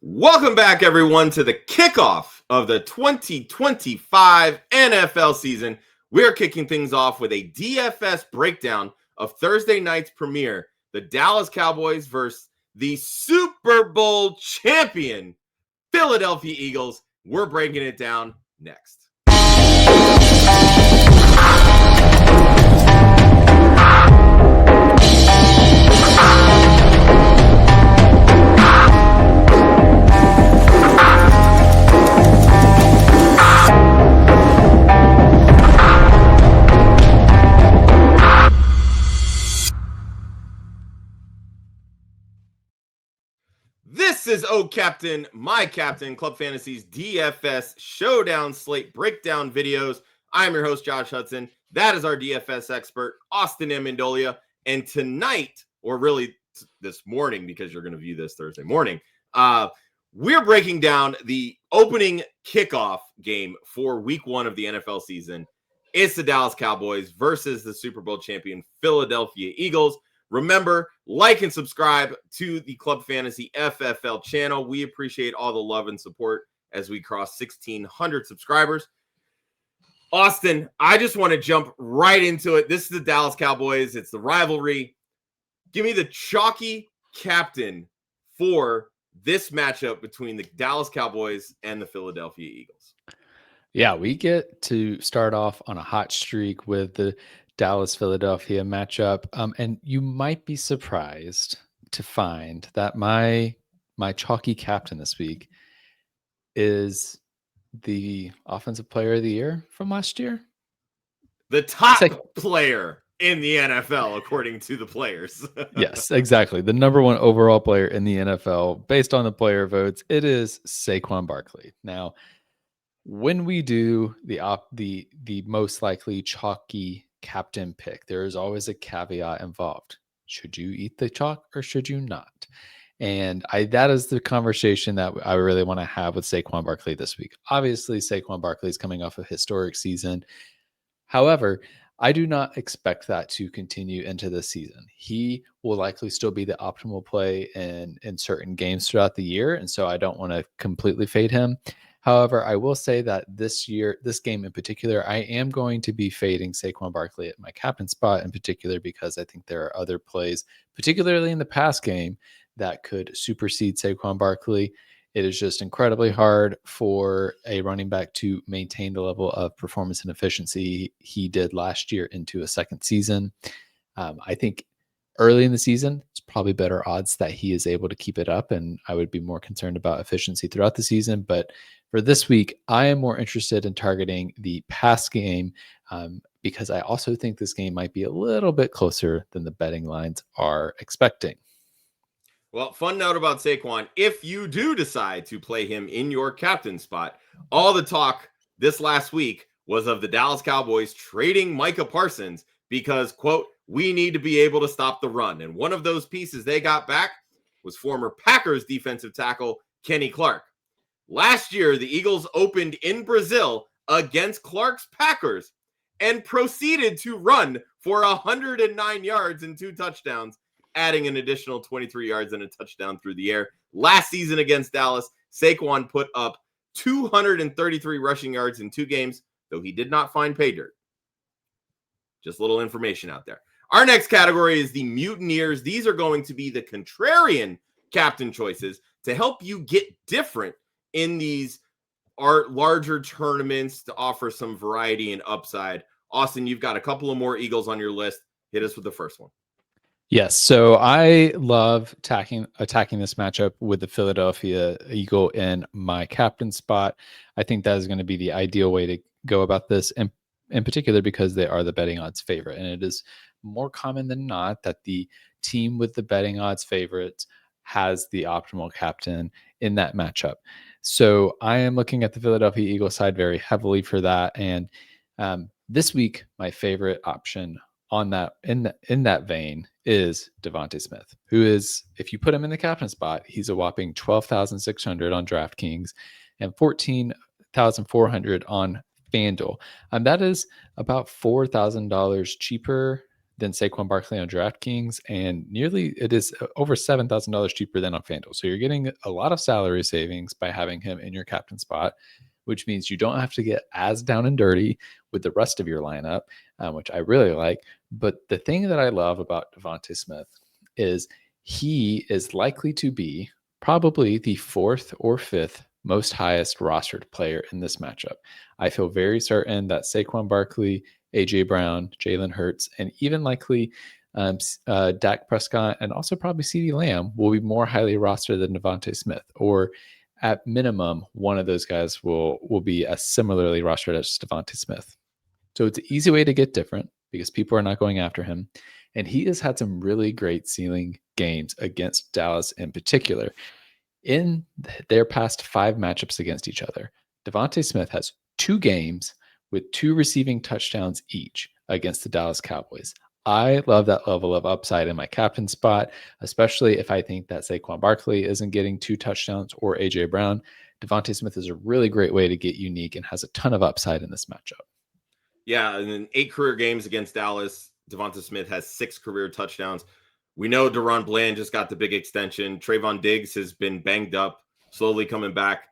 Welcome back, everyone, to the kickoff of the 2025 NFL season. We're kicking things off with a DFS breakdown of Thursday night's premiere, the Dallas Cowboys versus the Super Bowl champion, Philadelphia Eagles. We're breaking it down next. This is Captain, my captain, Club Fantasy's DFS Showdown slate breakdown videos. I'm your host, Josh Hudson. That is our DFS expert, Austin Amendolia. And tonight, or really this morning, because you're going to view this Thursday morning, we're breaking down the opening kickoff game for week 1 of the NFL season. It's the Dallas Cowboys versus the Super Bowl champion Philadelphia Eagles. Remember, like and subscribe to the Club Fantasy FFL channel. We appreciate all the love and support as we cross 1,600 subscribers. Austin, I just want to jump right into it. This is the Dallas Cowboys. It's the rivalry. Give me the chalky captain for this matchup between the Dallas Cowboys and the Philadelphia Eagles. Yeah, we get to start off on a hot streak with the Dallas-Philadelphia matchup. And you might be surprised to find that my chalky captain this week is the offensive player of the year from last year. The top player in the NFL, according to the players. Yes, exactly. The number 1 overall player in the NFL, based on the player votes, it is Saquon Barkley. Now, when we do the most likely chalky captain pick, there is always a caveat involved. Should you eat the chalk or should you not? And that is the conversation that I really want to have with Saquon Barkley this week. Obviously, Saquon Barkley is coming off a historic season. However, I do not expect that to continue into the season. He will likely still be the optimal play in certain games throughout the year, and so I don't want to completely fade him. However, I will say that this game in particular, I am going to be fading Saquon Barkley at my captain spot in particular because I think there are other plays, particularly in the pass game, that could supersede Saquon Barkley. It is just incredibly hard for a running back to maintain the level of performance and efficiency he did last year into a second season. I think early in the season, it's probably better odds that he is able to keep it up, and I would be more concerned about efficiency throughout the season. But for this week, I am more interested in targeting the pass game because I also think this game might be a little bit closer than the betting lines are expecting. Well, fun note about Saquon. If you do decide to play him in your captain spot, all the talk this last week was of the Dallas Cowboys trading Micah Parsons because, quote, we need to be able to stop the run. And one of those pieces they got back was former Packers defensive tackle Kenny Clark. Last year, the Eagles opened in Brazil against Clark's Packers and proceeded to run for 109 yards and 2 touchdowns, adding an additional 23 yards and a touchdown through the air. Last season against Dallas, Saquon put up 233 rushing yards in 2 games, though he did not find pay dirt. Just a little information out there. Our next category is the Mutineers. These are going to be the contrarian captain choices to help you get different in these larger tournaments to offer some variety and upside. Austin, you've got a couple of more Eagles on your list. Hit us with the first one. Yes, so I love attacking this matchup with the Philadelphia Eagle in my captain spot. I think that is going to be the ideal way to go about this, in particular because they are the betting odds favorite. And it is more common than not that the team with the betting odds favorites has the optimal captain in that matchup. So I am looking at the Philadelphia Eagles side very heavily for that. And this week, my favorite option on that in that vein is Devontae Smith, who is, if you put him in the captain spot, he's a whopping 12,600 on DraftKings and 14,400 on FanDuel. That is about $4,000 cheaper than Saquon Barkley on DraftKings, and it is over $7,000 cheaper than on FanDuel. So you're getting a lot of salary savings by having him in your captain spot, which means you don't have to get as down and dirty with the rest of your lineup, which I really like. But the thing that I love about Devontae Smith is he is likely to be probably the fourth or fifth most highest rostered player in this matchup. I feel very certain that Saquon Barkley, AJ Brown, Jalen Hurts, and even likely Dak Prescott and also probably CeeDee Lamb will be more highly rostered than Devontae Smith, or at minimum, one of those guys will be as similarly rostered as Devontae Smith. So it's an easy way to get different because people are not going after him. And he has had some really great ceiling games against Dallas in particular. In their past 5 matchups against each other, Devontae Smith has 2 games with 2 receiving touchdowns each against the Dallas Cowboys. I love that level of upside in my captain spot, especially if I think that Saquon Barkley isn't getting 2 touchdowns or AJ Brown. Devontae Smith is a really great way to get unique and has a ton of upside in this matchup. Yeah, and in 8 career games against Dallas, Devonta Smith has 6 career touchdowns. We know Deron Bland just got the big extension. Trayvon Diggs has been banged up, slowly coming back.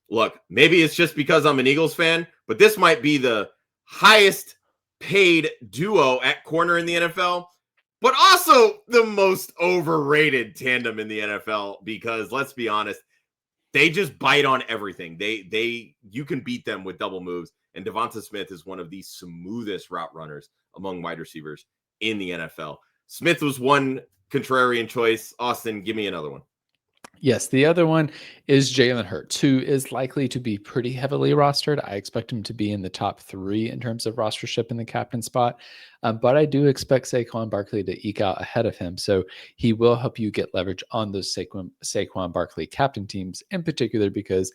Look, maybe it's just because I'm an Eagles fan, but this might be the highest paid duo at corner in the NFL, but also the most overrated tandem in the NFL because let's be honest, they just bite on everything. You can beat them with double moves. And Devonta Smith is one of the smoothest route runners among wide receivers in the NFL. Smith was one contrarian choice. Austin, give me another one. Yes, the other one is Jalen Hurts, who is likely to be pretty heavily rostered. I expect him to be in the top 3 in terms of rostership in the captain spot. But I do expect Saquon Barkley to eke out ahead of him. So he will help you get leverage on those Saquon Barkley captain teams in particular, because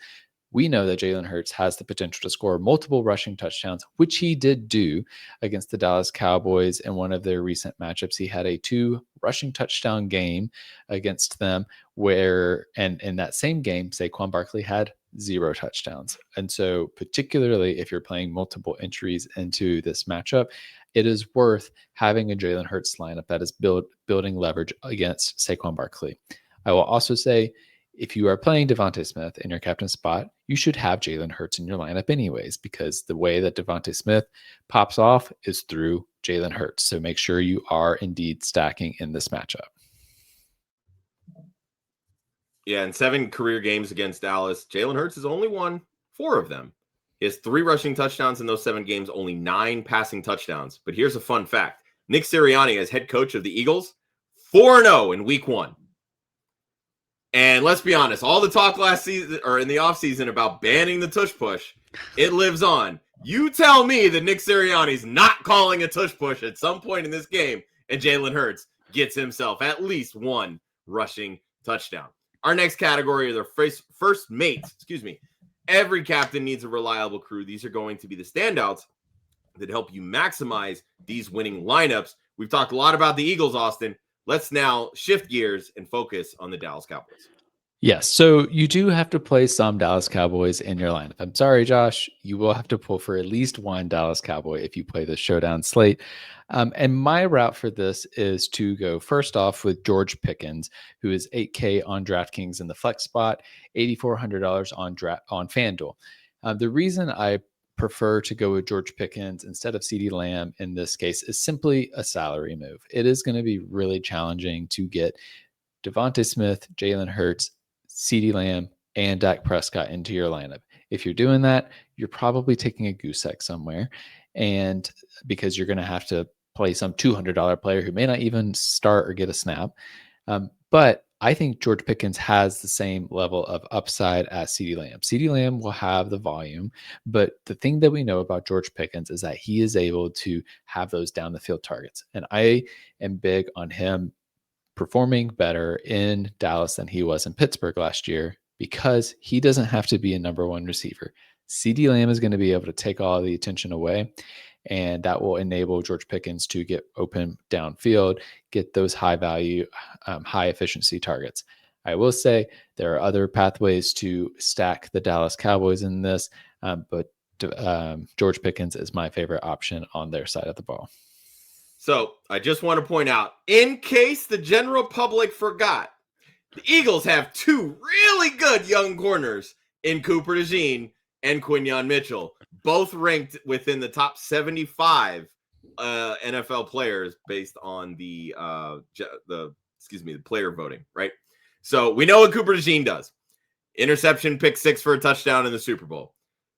we know that Jalen Hurts has the potential to score multiple rushing touchdowns, which he did do against the Dallas Cowboys in one of their recent matchups. He had a 2 rushing touchdown game against them and in that same game, Saquon Barkley had 0 touchdowns. And so particularly if you're playing multiple entries into this matchup, it is worth having a Jalen Hurts lineup that is building leverage against Saquon Barkley. I will also say, if you are playing Devontae Smith in your captain spot, you should have Jalen Hurts in your lineup anyways, because the way that Devontae Smith pops off is through Jalen Hurts. So make sure you are indeed stacking in this matchup. Yeah, in 7 career games against Dallas, Jalen Hurts has only won 4 of them. He has 3 rushing touchdowns in those 7 games, only 9 passing touchdowns. But here's a fun fact. Nick Sirianni, as head coach of the Eagles, 4-0 in week 1. And let's be honest, all the talk last season or in the offseason about banning the tush push, it lives on. You tell me that Nick Sirianni's not calling a tush push at some point in this game, and Jalen Hurts gets himself at least 1 rushing touchdown. Our next category are the first mates. Every captain needs a reliable crew. These are going to be the standouts that help you maximize these winning lineups. We've talked a lot about the Eagles, Austin. Let's now shift gears and focus on the Dallas Cowboys. Yes, so you do have to play some Dallas Cowboys in your lineup. I'm sorry, Josh. You will have to pull for at least one Dallas Cowboy if you play the showdown slate. And my route for this is to go first off with George Pickens, who is $8K on DraftKings in the flex spot, $8,400 on FanDuel. The reason I prefer to go with George Pickens instead of CeeDee Lamb in this case is simply a salary move. It is going to be really challenging to get Devontae Smith, Jalen Hurts, CeeDee Lamb, and Dak Prescott into your lineup. If you're doing that, you're probably taking a goose egg somewhere, and because you're going to have to play some $200 player who may not even start or get a snap. But I think George Pickens has the same level of upside as CeeDee Lamb. CeeDee Lamb will have the volume, but the thing that we know about George Pickens is that he is able to have those down the field targets. And I am big on him performing better in Dallas than he was in Pittsburgh last year, because he doesn't have to be a number 1 receiver. CeeDee Lamb is going to be able to take all the attention away, and that will enable George Pickens to get open downfield, get those high value, high efficiency targets. I will say there are other pathways to stack the Dallas Cowboys in this, but George Pickens is my favorite option on their side of the ball. So I just want to point out, in case the general public forgot, the Eagles have two really good young corners in Cooper DeJean and Quinyon Mitchell, both ranked within the top 75 NFL players based on the player voting, right? So we know what Cooper DeJean does. Interception, pick six for a touchdown in the Super Bowl.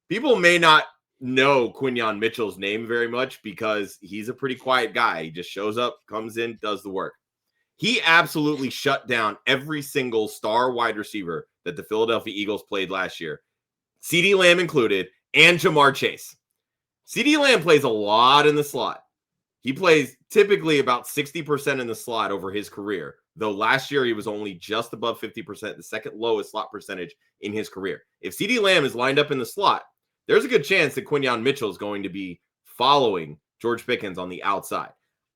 People may not know Quinyon Mitchell's name very much because he's a pretty quiet guy. He just shows up, comes in, does the work. He absolutely shut down every single star wide receiver that the Philadelphia Eagles played last year, CeeDee Lamb included, and Jamar Chase. CeeDee Lamb plays a lot in the slot. He plays typically about 60% in the slot over his career, though last year he was only just above 50%, the second lowest slot percentage in his career. If CeeDee Lamb is lined up in the slot, there's a good chance that Quinyon Mitchell is going to be following George Pickens on the outside.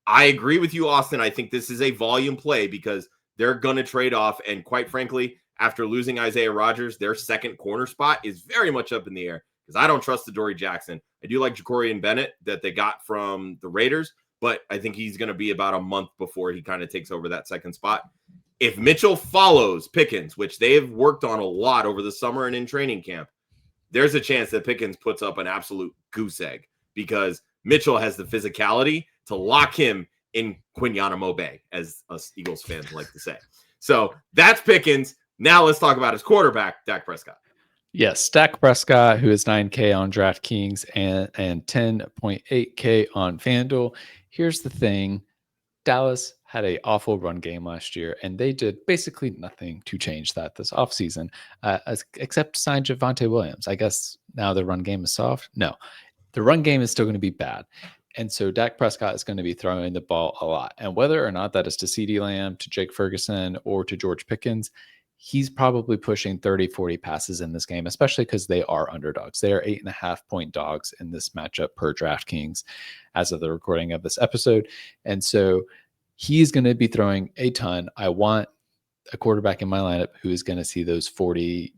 I agree with you, Austin. I think this is a volume play because they're going to trade off. And quite frankly, after losing Isaiah Rodgers, their second corner spot is very much up in the air because I don't trust Adoree Jackson. I do like Jacorian Bennett that they got from the Raiders, but I think he's going to be about a month before he kind of takes over that second spot. If Mitchell follows Pickens, which they have worked on a lot over the summer and in training camp, there's a chance that Pickens puts up an absolute goose egg because Mitchell has the physicality to lock him in Quinyanamo Bay, as us Eagles fans like to say. So that's Pickens. Now let's talk about his quarterback, Dak Prescott. Yes, Dak Prescott, who is 9K on DraftKings and 10.8K on FanDuel. Here's the thing. Dallas had an awful run game last year, and they did basically nothing to change that this offseason, except sign Javonte Williams. I guess now the run game is soft. No, the run game is still going to be bad. And so Dak Prescott is going to be throwing the ball a lot. And whether or not that is to CeeDee Lamb, to Jake Ferguson, or to George Pickens, he's probably pushing 30, 40 passes in this game, especially because they are underdogs. They are 8.5-point dogs in this matchup per DraftKings as of the recording of this episode. And so he's going to be throwing a ton. I want a quarterback in my lineup who is going to see those 40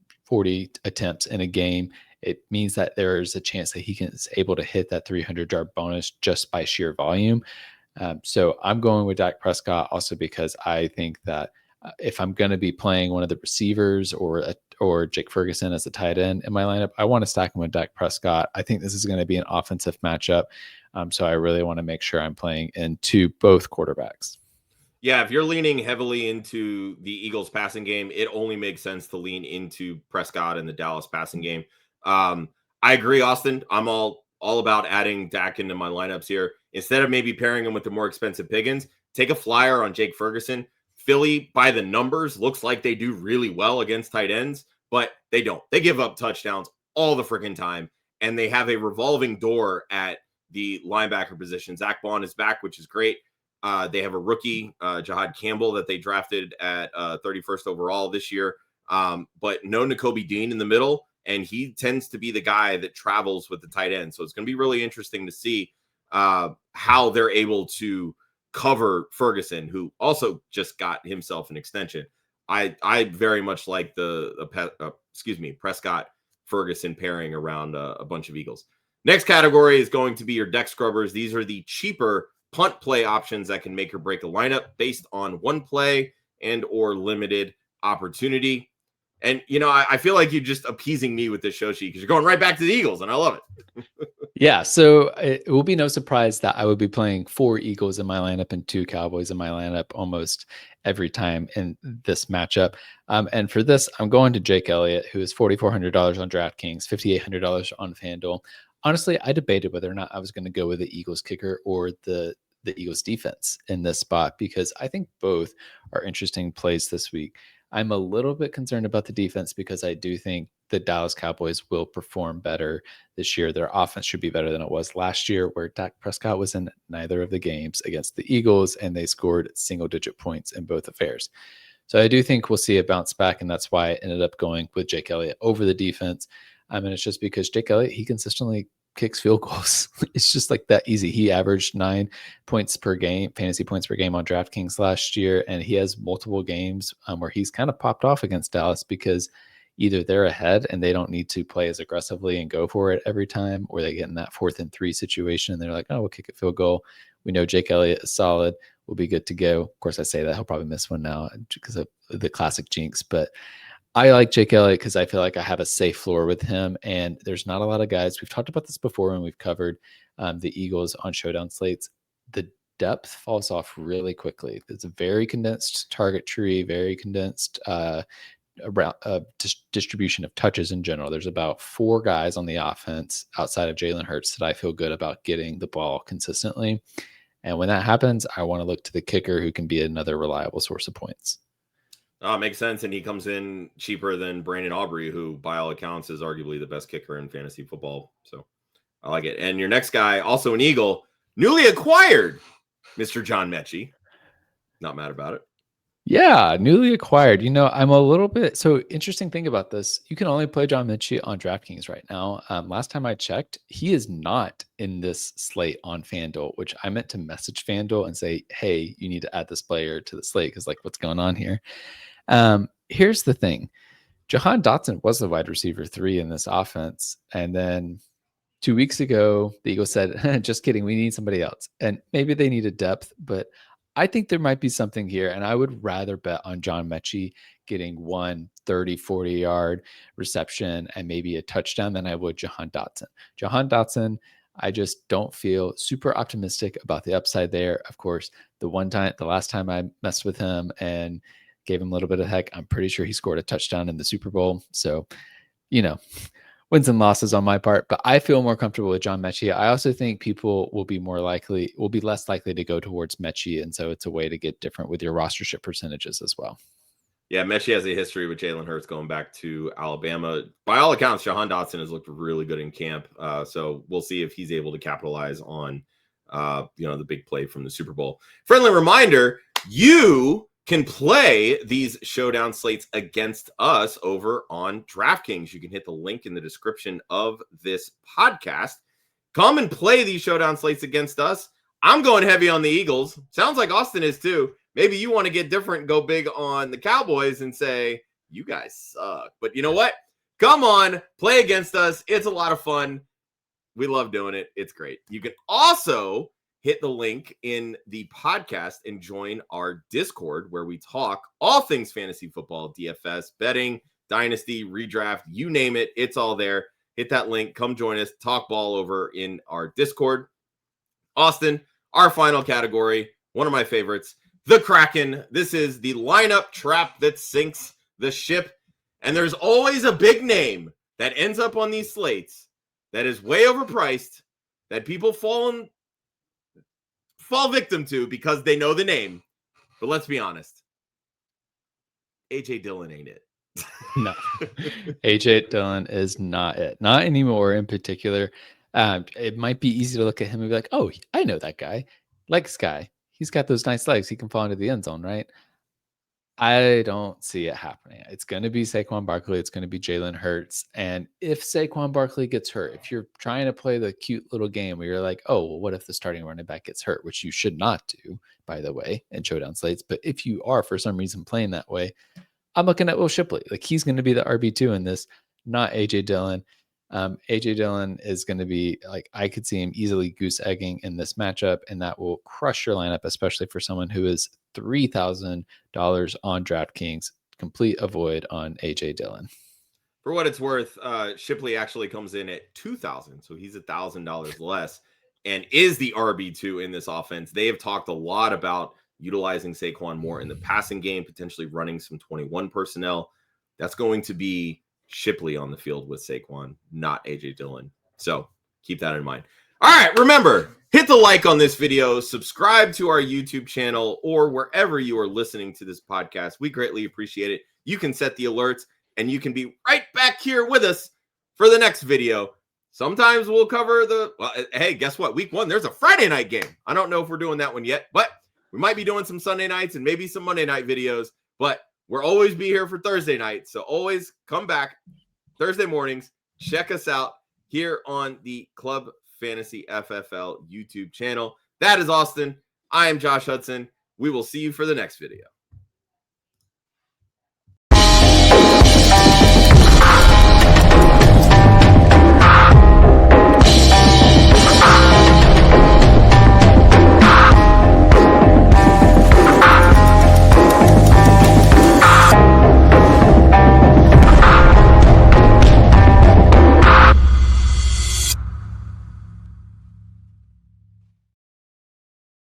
attempts in a game. It means that there is a chance that he is able to hit that 300-yard bonus just by sheer volume. So I'm going with Dak Prescott also because I think that if I'm going to be playing one of the receivers or Jake Ferguson as a tight end in my lineup, I want to stack him with Dak Prescott. I think this is going to be an offensive matchup. So I really want to make sure I'm playing into both quarterbacks. Yeah, if you're leaning heavily into the Eagles passing game, it only makes sense to lean into Prescott and the Dallas passing game. I agree, Austin. I'm all about adding Dak into my lineups here. Instead of maybe pairing him with the more expensive Pickens, take a flyer on Jake Ferguson. Philly, by the numbers, looks like they do really well against tight ends, but they don't. They give up touchdowns all the freaking time, and they have a revolving door at the linebacker position. Zach Bond is back, which is great. They have a rookie, Jahad Campbell, that they drafted at 31st overall this year, but no Nakobe Dean in the middle, and he tends to be the guy that travels with the tight end. So it's going to be really interesting to see how they're able to cover Ferguson, who also just got himself an extension. I very much like the Prescott Ferguson pairing around a bunch of Eagles. Next category is going to be your deck scrubbers. These are the cheaper punt play options that can make or break a lineup based on one play and or limited opportunity. And, you know, I feel like you're just appeasing me with this show sheet because you're going right back to the Eagles, and I love it. Yeah, so it will be no surprise that I would be playing 4 Eagles in my lineup and 2 Cowboys in my lineup almost every time in this matchup. And for this, I'm going to Jake Elliott, who is $4,400 on DraftKings, $5,800 on FanDuel. Honestly, I debated whether or not I was going to go with the Eagles kicker or the Eagles defense in this spot because I think both are interesting plays this week. I'm a little bit concerned about the defense because I do think the Dallas Cowboys will perform better this year. Their offense should be better than it was last year, where Dak Prescott was in neither of the games against the Eagles, and they scored single-digit points in both affairs. So I do think we'll see a bounce back, and that's why I ended up going with Jake Elliott over the defense. And it's just because Jake Elliott, he consistently kicks field goals. It's just like that easy. He averaged 9 points per game, fantasy points per game on DraftKings last year. And he has multiple games where he's kind of popped off against Dallas because either they're ahead and they don't need to play as aggressively and go for it every time, or they get in that 4th and 3 situation and they're like, oh, we'll kick a field goal. We know Jake Elliott is solid. We'll be good to go. Of course, I say that he'll probably miss one now because of the classic jinx, but I like Jake Elliott because I feel like I have a safe floor with him, and there's not a lot of guys. We've talked about this before when we've covered the Eagles on showdown slates. The depth falls off really quickly. It's a very condensed target tree, very condensed distribution of touches in general. There's about 4 guys on the offense outside of Jalen Hurts that I feel good about getting the ball consistently. And when that happens, I want to look to the kicker, who can be another reliable source of points. Oh, makes sense. And he comes in cheaper than Brandon Aubrey, who by all accounts is arguably the best kicker in fantasy football. So I like it. And your next guy, also an Eagle, newly acquired, Mr. John Mechie. Not mad about it. Yeah, newly acquired. I'm a little bit interesting thing about this. You can only play John Mechie on DraftKings right now. Last time I checked, he is not in this slate on FanDuel, which I meant to message FanDuel and say, hey, you need to add this player to the slate because what's going on here? Here's the thing. Jahan Dotson was the wide receiver 3 in this offense. And then 2 weeks ago, the Eagles said, just kidding, we need somebody else. And maybe they needed depth, but I think there might be something here, and I would rather bet on John Mechie getting 1 30, 40-yard reception and maybe a touchdown than I would Jahan Dotson. Jahan Dotson, I just don't feel super optimistic about the upside there. Of course, the last time I messed with him and gave him a little bit of heck, I'm pretty sure he scored a touchdown in the Super Bowl. So, wins and losses on my part, but I feel more comfortable with John Mechie. I also think people will be less likely to go towards Mechie. And so it's a way to get different with your rostership percentages as well. Yeah, Mechie has a history with Jalen Hurts going back to Alabama. By all accounts, Jahan Dotson has looked really good in camp. So we'll see if he's able to capitalize on, the big play from the Super Bowl. Friendly reminder, you can play these showdown slates against us over on DraftKings. You can hit the link in the description of this podcast. Come and play these showdown slates against us. I'm going heavy on the Eagles. Sounds like Austin is too. Maybe you want to get different, go big on the Cowboys and say, you guys suck. But you know what? Come on, play against us. It's a lot of fun. We love doing it. It's great. You can also hit the link in the podcast and join our Discord where we talk all things fantasy football, DFS, betting, dynasty, redraft, you name it. It's all there. Hit that link. Come join us. Talk ball over in our Discord. Austin, our final category, one of my favorites, the Kraken. This is the lineup trap that sinks the ship. And there's always a big name that ends up on these slates that is way overpriced, that people fall victim to because they know the name. But let's be honest. AJ Dillon ain't it. No. AJ Dillon is not it. Not anymore in particular. It might be easy to look at him and be like, oh, I know that guy. Legs guy. He's got those nice legs. He can fall into the end zone, right? I don't see it happening. It's going to be Saquon Barkley. It's going to be Jalen Hurts. And if Saquon Barkley gets hurt, if you're trying to play the cute little game where you're like, oh, well, what if the starting running back gets hurt, which you should not do, by the way, in showdown slates. But if you are for some reason playing that way, I'm looking at Will Shipley. He's going to be the RB2 in this, not AJ Dillon. AJ Dillon is going to be I could see him easily goose egging in this matchup, and that will crush your lineup, especially for someone who is $3,000 on DraftKings. Complete avoid on AJ Dillon. For what it's worth, Shipley actually comes in at $2,000, so he's $1,000 less, and is the RB2 in this offense. They have talked a lot about utilizing Saquon more in the passing game, potentially running some 21 personnel. That's going to be Shipley on the field with Saquon, not AJ Dillon. So keep that in mind. All right, remember, hit the like on this video, subscribe to our YouTube channel, or wherever you are listening to this podcast. We greatly appreciate it. You can set the alerts, and you can be right back here with us for the next video. Sometimes we'll cover hey, guess what? Week 1, there's a Friday night game. I don't know if we're doing that one yet, but we might be doing some Sunday nights and maybe some Monday night videos, but we'll always be here for Thursday night. So always come back Thursday mornings. Check us out here on the Club Fantasy FFL YouTube channel. That is Austin. I am Josh Hudson. We will see you for the next video.